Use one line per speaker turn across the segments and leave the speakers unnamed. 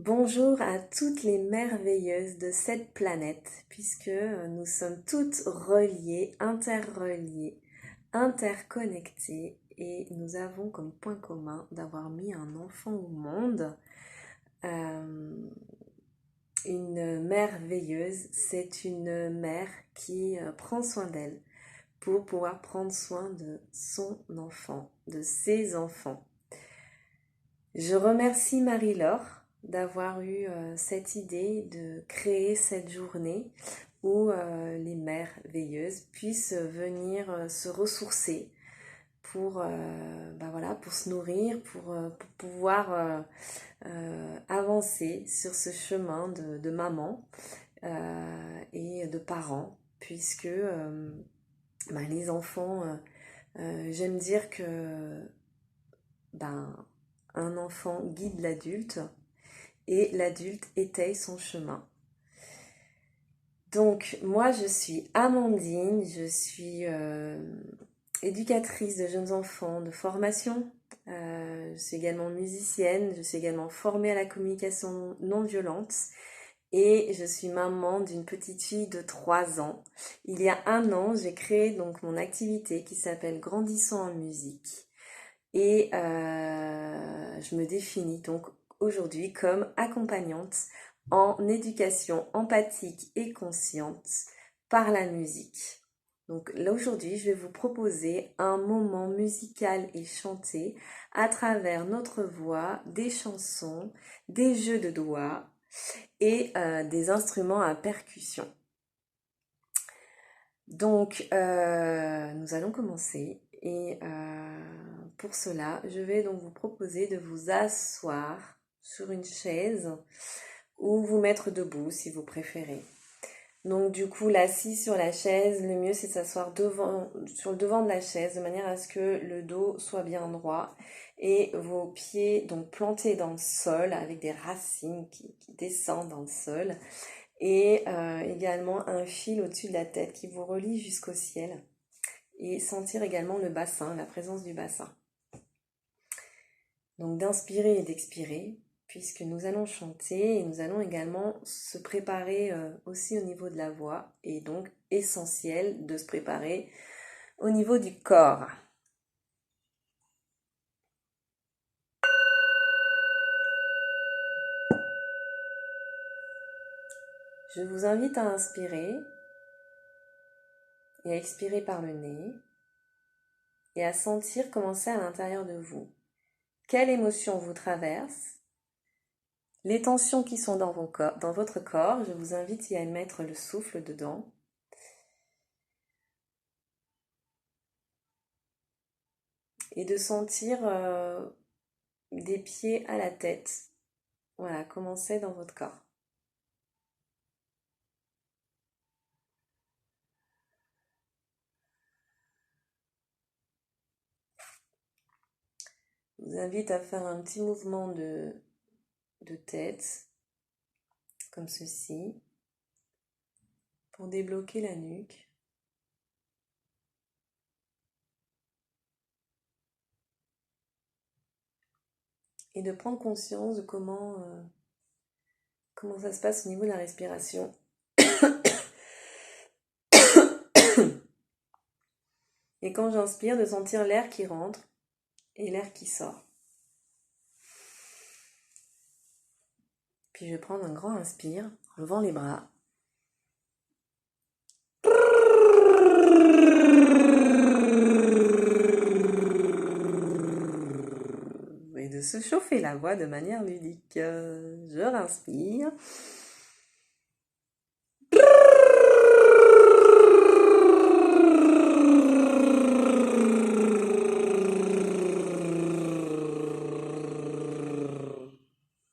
Bonjour à toutes les merveilleuses de cette planète, puisque nous sommes toutes reliées, interreliées, interconnectées, et nous avons comme point commun d'avoir mis un enfant au monde. Une merveilleuse, c'est une mère qui prend soin d'elle pour pouvoir prendre soin de son enfant, de ses enfants. Je remercie Marie-Laure d'avoir eu cette idée de créer cette journée où les mères veilleuses puissent venir se ressourcer pour, pour se nourrir, pour pouvoir avancer sur ce chemin de maman et de parents, puisque les enfants, j'aime dire que un enfant guide l'adulte et l'adulte étaye son chemin. Donc moi je suis Amandine, je suis éducatrice de jeunes enfants de formation, je suis également musicienne, je suis également formée à la communication non violente et je suis maman d'une petite fille de 3 ans. Il y a 1 an, j'ai créé donc mon activité qui s'appelle Grandissons en musique et je me définis donc aujourd'hui comme accompagnante en éducation empathique et consciente par la musique. Donc là aujourd'hui, je vais vous proposer un moment musical et chanté à travers notre voix, des chansons, des jeux de doigts et des instruments à percussion. Donc nous allons commencer et pour cela, je vais donc vous proposer de vous asseoir sur une chaise ou vous mettre debout si vous préférez. Donc du coup, l'assis sur la chaise, le mieux c'est de s'asseoir sur le devant de la chaise de manière à ce que le dos soit bien droit et vos pieds donc plantés dans le sol avec des racines qui descendent dans le sol et également un fil au-dessus de la tête qui vous relie jusqu'au ciel et sentir également le bassin, la présence du bassin. Donc d'inspirer et d'expirer, puisque nous allons chanter et nous allons également se préparer aussi au niveau de la voix, et donc essentiel de se préparer au niveau du corps. Je vous invite à inspirer et à expirer par le nez et à sentir commencer à l'intérieur de vous. Quelle émotion vous traverse? Les tensions qui sont dans votre corps, je vous invite à mettre le souffle dedans. Et de sentir des pieds à la tête. Voilà, commencez dans votre corps. Je vous invite à faire un petit mouvement de tête, comme ceci, pour débloquer la nuque. Et de prendre conscience de comment ça se passe au niveau de la respiration. Et quand j'inspire, de sentir l'air qui rentre et l'air qui sort. Puis je vais prendre un grand inspire, en levant les bras. Et de se chauffer la voix de manière ludique. Je respire.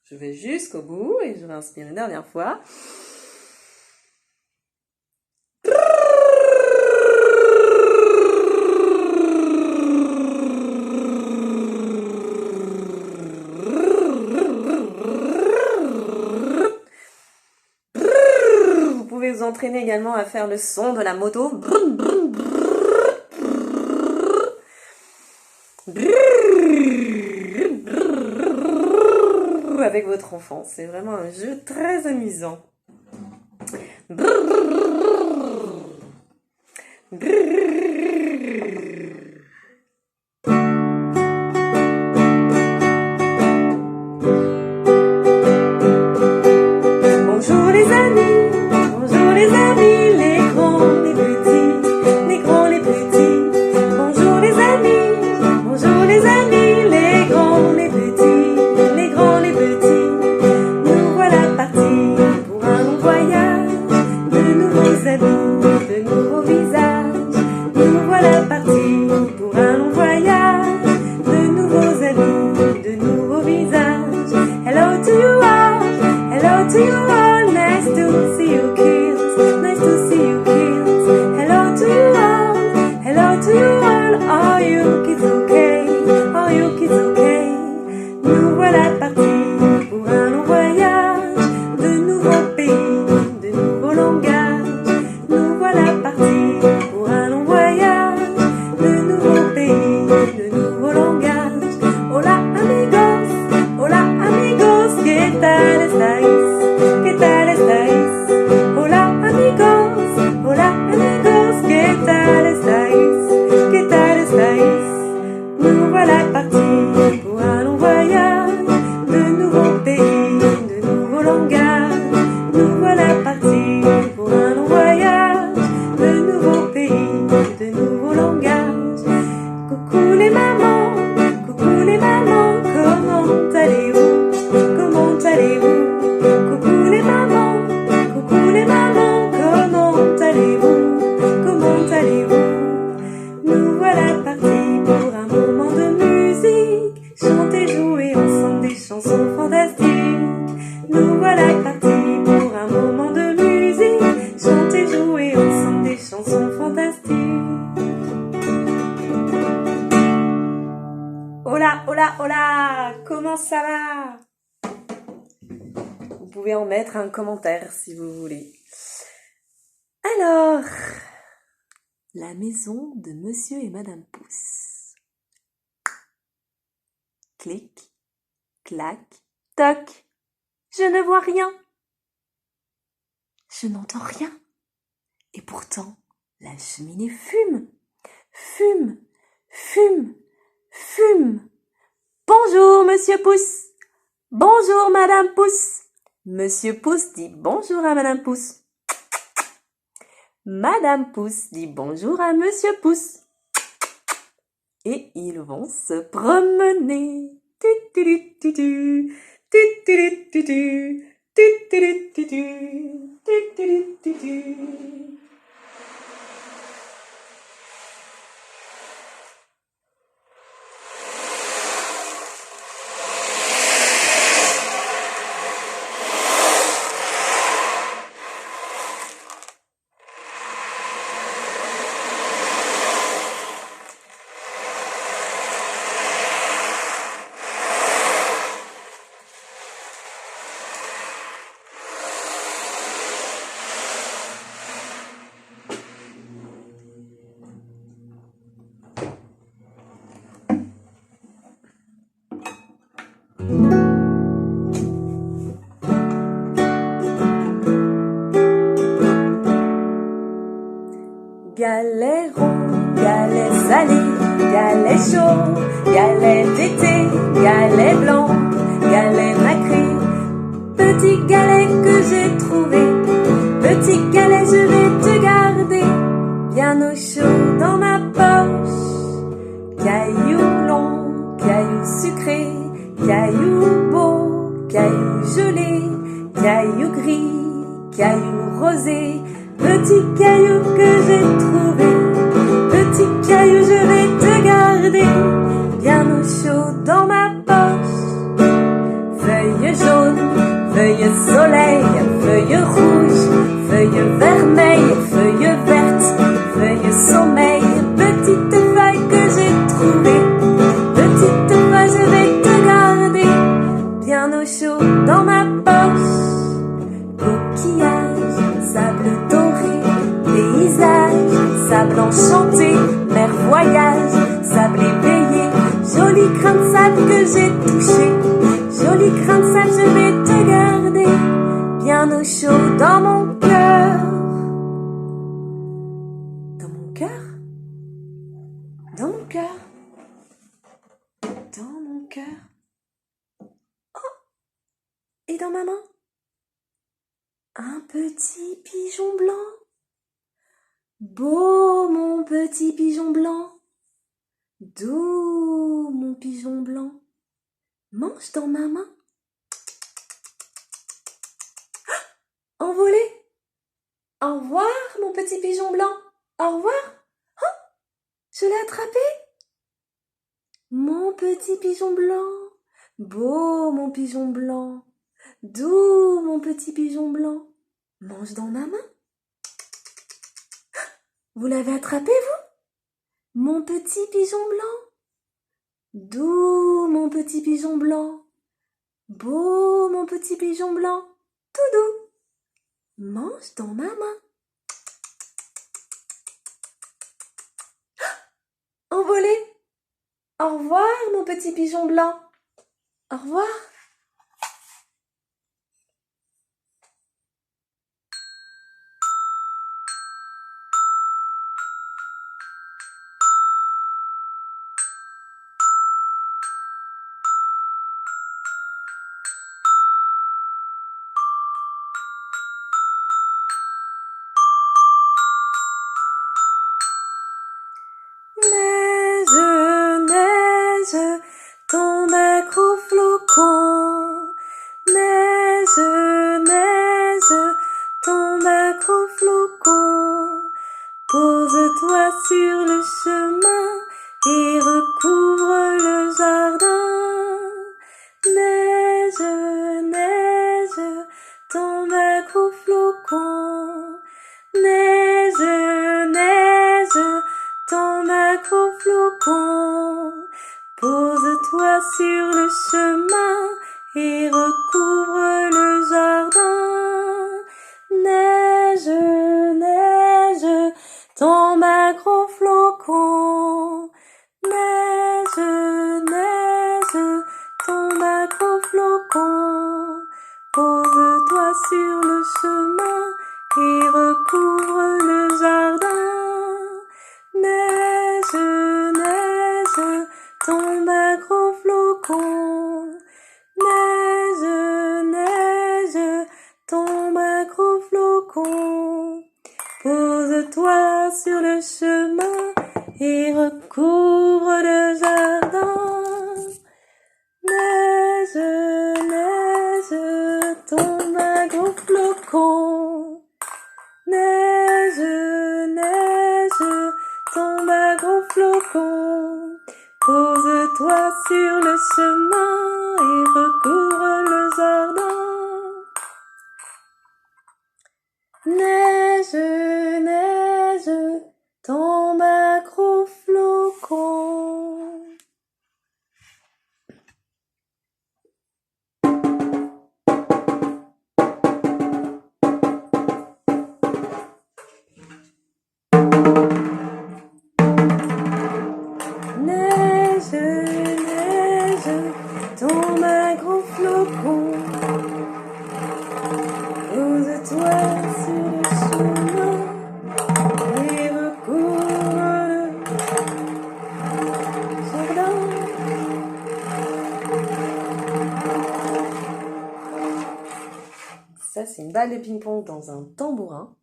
Je vais jusqu'au bout et je respire une dernière fois. Vous pouvez vous entraîner également à faire le son de la moto. avec votre enfant. C'est vraiment un jeu très amusant. Bonjour les amis, les grands, les petits, les grands, les petits. Bonjour les amis, les grands, les petits, les grands, les petits. Nous voilà partis pour un long voyage, de nouveaux amis, de nouveaux visages. Nous voilà partis pour un long voyage, de nouveaux amis, de nouveaux visages. Hello to you all, hello to you all, nice to see you kids, nice to see you kids. Hello to you all, are you kids okay, are you kids okay? Nous voilà partis pour un long voyage, de nouveaux pays, de nouveaux langages. Nous voilà partis pour un long voyage, de nouveaux pays, de nouveaux langages. Hola amigos, ¿qué tal estáis? ¿Qué tal estáis? Hola amigos, ¿qué tal estáis? ¿Qué tal estáis? Nous voilà partis pour un long voyage, de nouveaux pays, de nouveaux langages. Nous voilà partis pour un long voyage, de nouveaux pays, de nouveaux langages. Coucou les mamans, comment allez-vous? Comment allez-vous? Coucou les mamans, comment allez-vous? Comment allez-vous? Nous voilà partis pour un moment de musique, chanter, jouer ensemble des chansons fantastiques. Nous voilà partis pour un moment de musique, chanter, jouer ensemble des chansons fantastiques. Hola, comment ça va? Vous pouvez en mettre un commentaire si vous voulez. Alors, la maison de Monsieur et Madame Pouce. Clic, clac, toc. Je ne vois rien. Je n'entends rien. Et pourtant, la cheminée fume. Fume. Bonjour, Monsieur Pouce. Bonjour, Madame Pouce. Monsieur Pouce dit bonjour à Madame Pouce. Madame Pouce dit bonjour à Monsieur Pouce. Et ils vont se promener. Galets ronds, galets salés, galets chauds, galets d'été, galets blancs, galets nacrés. Petit galet que j'ai trouvé, petit galet je vais te garder. Bien au chaud dans ma poche, cailloux longs, cailloux sucrés, cailloux beaux, cailloux gelés, cailloux gris, cailloux rosés. Petit caillou que j'ai trouvé, petit caillou je vais te garder. Bien au chaud dans ma poche, feuilles jaunes, feuilles soleil, feuilles rouges, feuilles vermeilles, feuilles vertes, feuilles sommeil. Petite feuille que j'ai trouvée, petite feuille je vais te garder. Bien au chaud dans ma poche, coquillage, sable doré, paysage, sable enchanté, mer voyage, sable éveillé, joli grain de sable que j'ai touché, Jolie grain de sable, je vais te garder bien au chaud dans mon cœur. Dans mon cœur? Dans mon cœur? Dans mon cœur? Oh! Et dans ma main? Un petit pigeon blanc. Beau mon petit pigeon blanc. Doux mon pigeon blanc. Mange dans ma main. Envolé. Au revoir mon petit pigeon blanc. Au revoir. Oh, je l'ai attrapé. Mon petit pigeon blanc. Beau mon pigeon blanc. Doux mon petit pigeon blanc. Mange dans ma main. Vous l'avez attrapé, vous? Mon petit pigeon blanc. Doux mon petit pigeon blanc. Beau mon petit pigeon blanc. Tout doux. Mange dans ma main. Envolé. Au revoir mon petit pigeon blanc. Au revoir. Neige, neige, tombe un gros flocon. Neige, neige, tombe un gros flocon. Pose-toi sur le chemin et recouvre le jardin. Neige, neige, tombe un gros flocon. Neige, neige, tombe un gros flocon. Pose-toi sur le chemin et recouvre le jardin. Neige, neige, tombe un gros flocon. Neige, neige, tombe un gros flocon. Pose-toi sur le chemin et recouvre le jardin. Neige, neige, tombe un gros flocon. Neige, neige, tombe un gros flocon. Pose-toi sur le chemin et recouvre le jardin. Neige, neige, tombe un gros flocon. Neige, neige, tombe un gros flocon. Pose-toi sur le chemin et recouvre le jardin. Neige, neige, tombe un gros flocon. Neige, neige, tombe un gros flocon. Pose-toi sur le chemin et recouvre le jardin. Ça, c'est une balle de ping-pong dans un tambourin.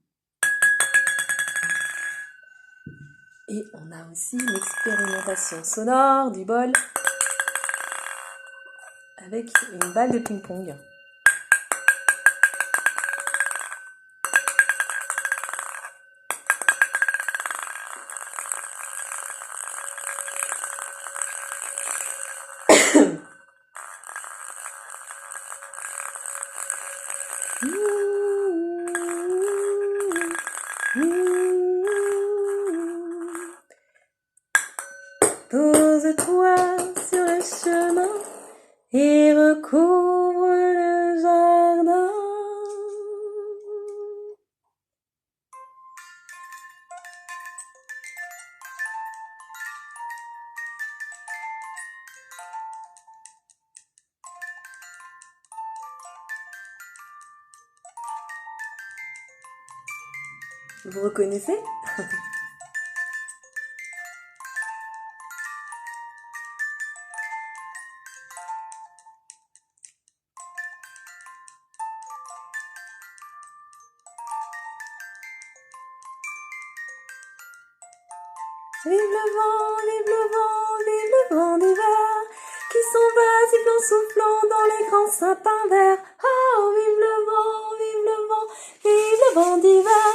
Et on a aussi l'expérimentation sonore du bol avec une balle de ping-pong. Pose-toi sur le chemin et recouvre le jardin. Vous reconnaissez? Vive le vent, vive le vent, vive le vent d'hiver, qui s'en va sifflant, soufflant dans les grands sapins verts. Oh, vive le vent, vive le vent, vive le vent d'hiver,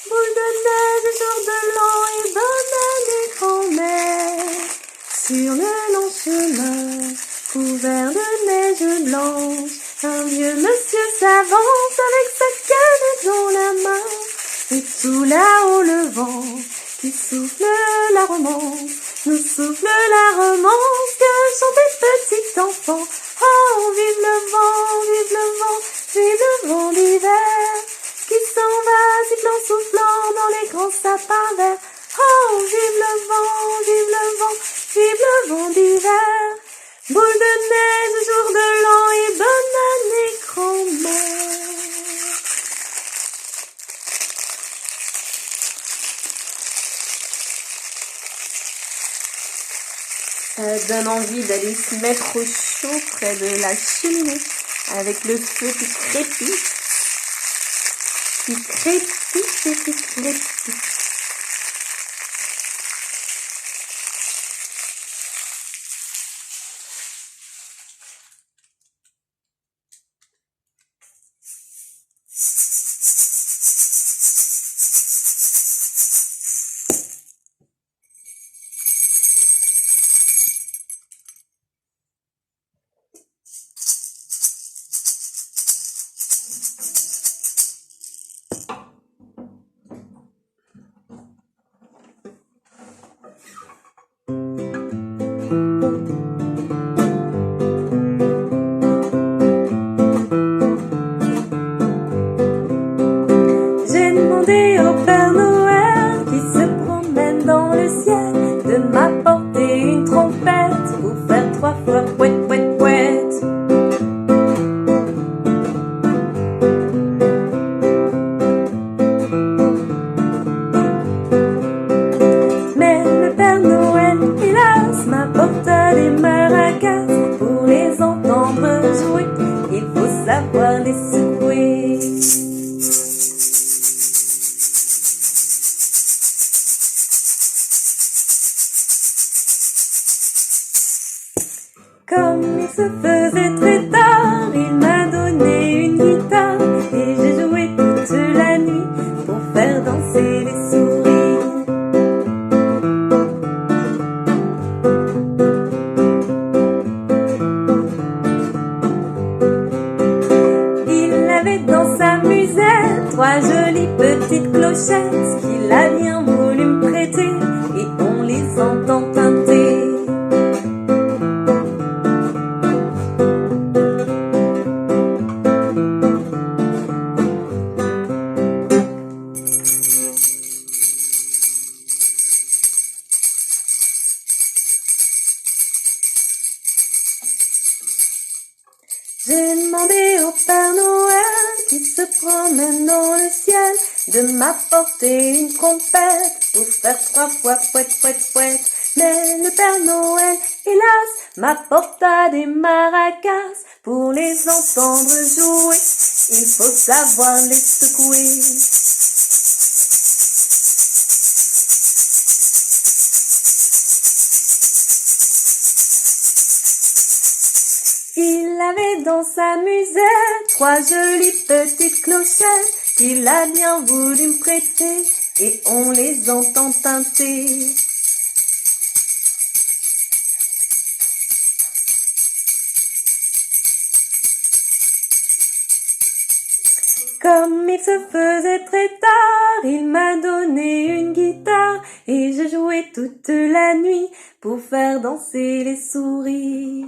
boule de neige, jour de l'an et bonne année grand-mère. Sur le long chemin, couvert de neige blanche, un vieux monsieur s'avance avec sa canne dans la main, et tout là-haut le vent qui souffle la romance, nous souffle la romance que chantait petit enfant. Oh, vive le vent, vive le vent, vive le vent d'hiver, qui s'en va sifflant, soufflant dans les grands sapins verts. Oh, vive le vent, vive le vent, vive le vent d'hiver, boule de neige, jour de l'an et bonne année grand-mère. Ça donne envie d'aller se mettre au chaud près de la cheminée avec le feu qui crépite et qui crépite. J'ai demandé au Père Noël qui se promène dans le ciel de m'apporter une trompette pour faire 3 fois pouet pouet pouet. Mais le Père Noël, hélas, m'apporta des maracas pour les entendre jouer. Il faut savoir les secouer. Comme il se faisait très tard, il m'a donné une guitare et j'ai joué toute la nuit pour faire danser les souris. Il avait dans sa musette 3 jolies petites clochettes qu'il a bien voulu me prêter et on les entend teinter. J'ai demandé au Père Noël qui se promène dans le ciel de m'apporter une trompette pour faire 3 fois pouet pouet pouet. Mais le Père Noël, hélas, m'apporta des maracas pour les entendre jouer. Il faut savoir les secouer. Il avait dans sa musette 3 jolies petites clochettes qu'il a bien voulu me prêter et on les entend teinter. Comme il se faisait très tard, il m'a donné une guitare et j'ai joué toute la nuit pour faire danser les souris.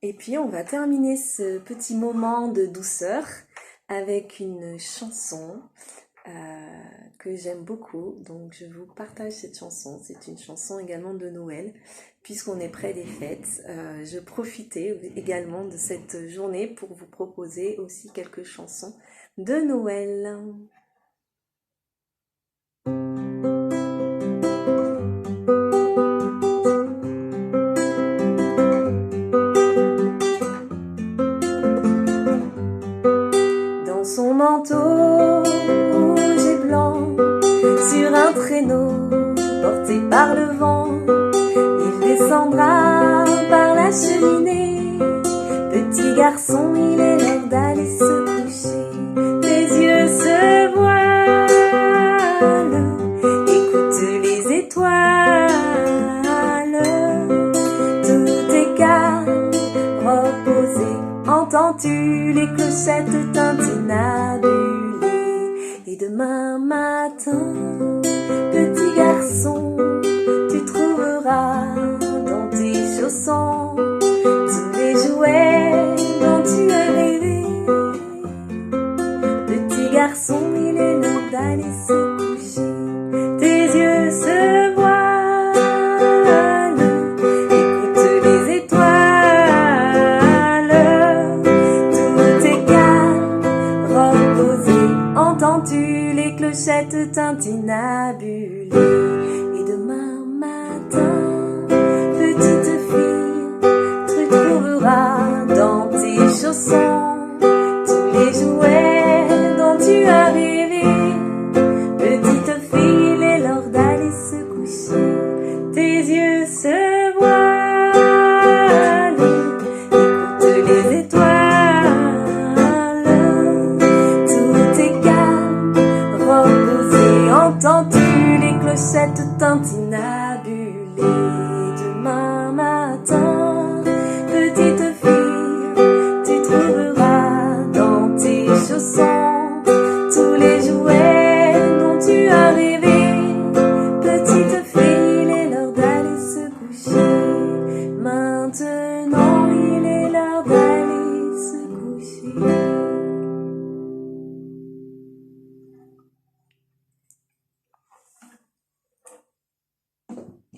Et puis on va terminer ce petit moment de douceur avec une chanson que j'aime beaucoup. Donc je vous partage cette chanson. C'est une chanson également de Noël, puisqu'on est près des fêtes. Je profitais également de cette journée pour vous proposer aussi quelques chansons de Noël. Dans son manteau rouge et blanc, sur un traîneau porté par le vent, il descendra par la cheminée. Petit garçon, il est l'heure d'aller se coucher. Tes yeux se voilent, écoute les étoiles. Tout est calme, reposé. Entends-tu les clochettes tintinabulées? Et demain matin, petit garçon, tu trouveras dans tes chaussons tous les jouets dont tu as rêvé. Petit garçon, il est l'heure d'aller se coucher. Tes yeux se voilent, écoute les étoiles. Tout est calme, reposé. Entends-tu les clochettes tintinabulées? Et demain matin, petite fille, tu trouveras dans tes chaussons tous les jouets dont tu as rêvé. Petite fille, il est l'heure d'aller se coucher. Tes yeux se voilent, écoute les étoiles. Tout est calme, reposé. Entends-tu les clochettes tintinabulées? Demain matin, petite fille, tu trouveras dans tes chaussons tous les jouets dont tu as rêvé. Petite fille, il est l'heure d'aller se coucher. Maintenant, il est l'heure d'aller se coucher.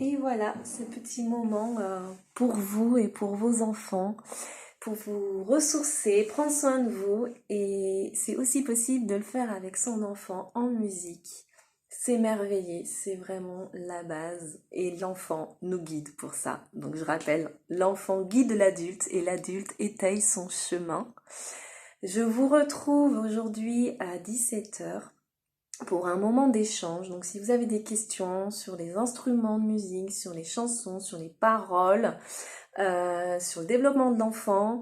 Et voilà, ce petit moment pour vous et pour vos enfants, pour vous ressourcer, prendre soin de vous. Et c'est aussi possible de le faire avec son enfant en musique. S'émerveiller, c'est vraiment la base. Et l'enfant nous guide pour ça. Donc je rappelle, l'enfant guide l'adulte et l'adulte étaye son chemin. Je vous retrouve aujourd'hui à 17h. Pour un moment d'échange. Donc si vous avez des questions sur les instruments de musique, sur les chansons, sur les paroles, sur le développement de l'enfant,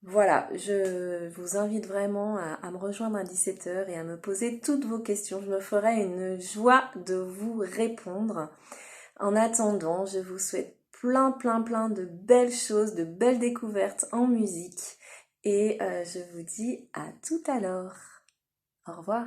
voilà, je vous invite vraiment à me rejoindre à 17h et à me poser toutes vos questions. Je me ferai une joie de vous répondre. En attendant, je vous souhaite plein de belles choses, de belles découvertes en musique. Et je vous dis à tout à l'heure. Au revoir.